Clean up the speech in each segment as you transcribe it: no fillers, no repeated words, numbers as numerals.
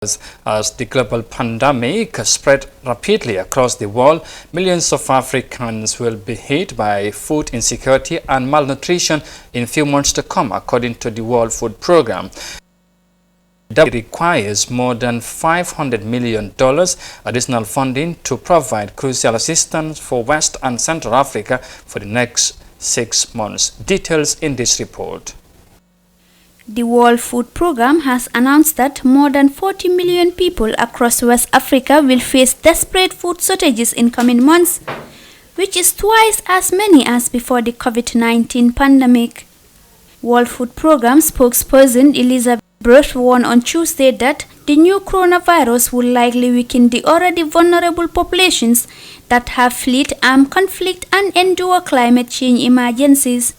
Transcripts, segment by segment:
As the global pandemic spread rapidly across the world, millions of Africans will be hit by food insecurity and malnutrition in few months to come, according to the World Food Programme. It requires more than $500 million additional funding to provide crucial assistance for West and Central Africa for the next 6 months. Details in this report. The World Food Programme has announced that more than 40 million people across West Africa will face desperate food shortages in coming months, which is twice as many as before the COVID-19 pandemic. World Food Programme spokesperson Elizabeth Bruce warned on Tuesday that the new coronavirus will likely weaken the already vulnerable populations that have fled armed conflict and endure climate change emergencies.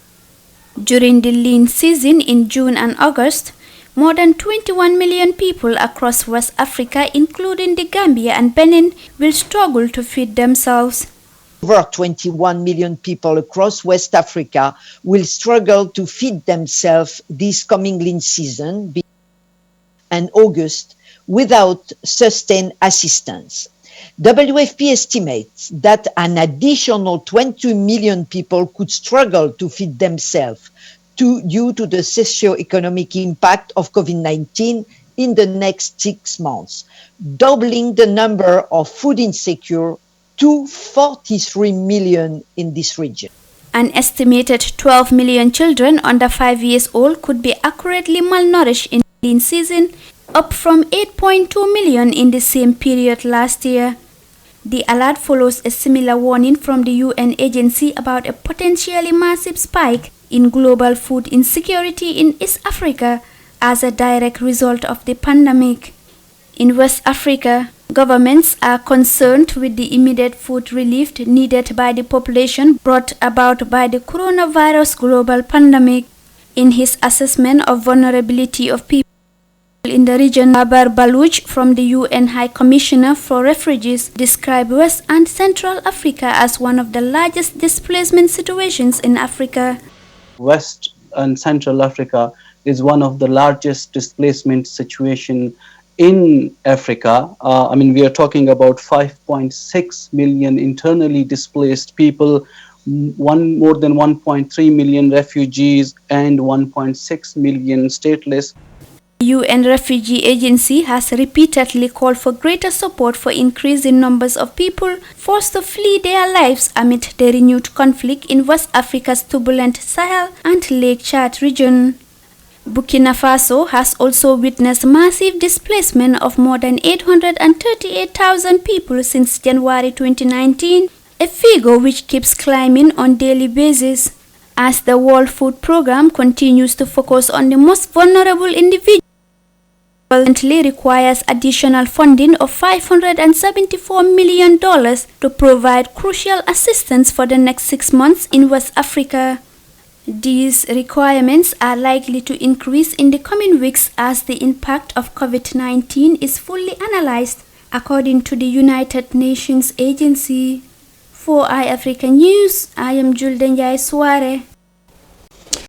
During the lean season in June and August, more than 21 million people across West Africa, including the Gambia and Benin, will struggle to feed themselves. Over 21 million people across West Africa will struggle to feed themselves this coming lean season and August without sustained assistance. WFP estimates that an additional 20 million people could struggle to feed themselves due to the socio-economic impact of COVID-19 in the next 6 months, doubling the number of food insecure to 43 million in this region. An estimated 12 million children under 5 years old could be accurately malnourished in the lean season, up from 8.2 million in the same period last year. The alert follows a similar warning from the UN agency about a potentially massive spike in global food insecurity in East Africa as a direct result of the pandemic. In West Africa, governments are concerned with the immediate food relief needed by the population brought about by the coronavirus global pandemic. In his assessment of vulnerability of people in the region, Babar Baloch from the UN High Commissioner for Refugees described West and Central Africa as one of the largest displacement situations in Africa. West and Central Africa is one of the largest displacement situation in Africa. We are talking about 5.6 million internally displaced people, more than 1.3 million refugees, and 1.6 million stateless. The UN Refugee Agency has repeatedly called for greater support for increasing numbers of people forced to flee their lives amid the renewed conflict in West Africa's turbulent Sahel and Lake Chad region. Burkina Faso has also witnessed massive displacement of more than 838,000 people since January 2019, a figure which keeps climbing on a daily basis. As the World Food Programme continues to focus on the most vulnerable individuals, currently requires additional funding of $574 million to provide crucial assistance for the next 6 months in West Africa. These requirements are likely to increase in the coming weeks as the impact of COVID-19 is fully analyzed, according to the United Nations Agency. For iAfrica News, I am Juldenjai Suare.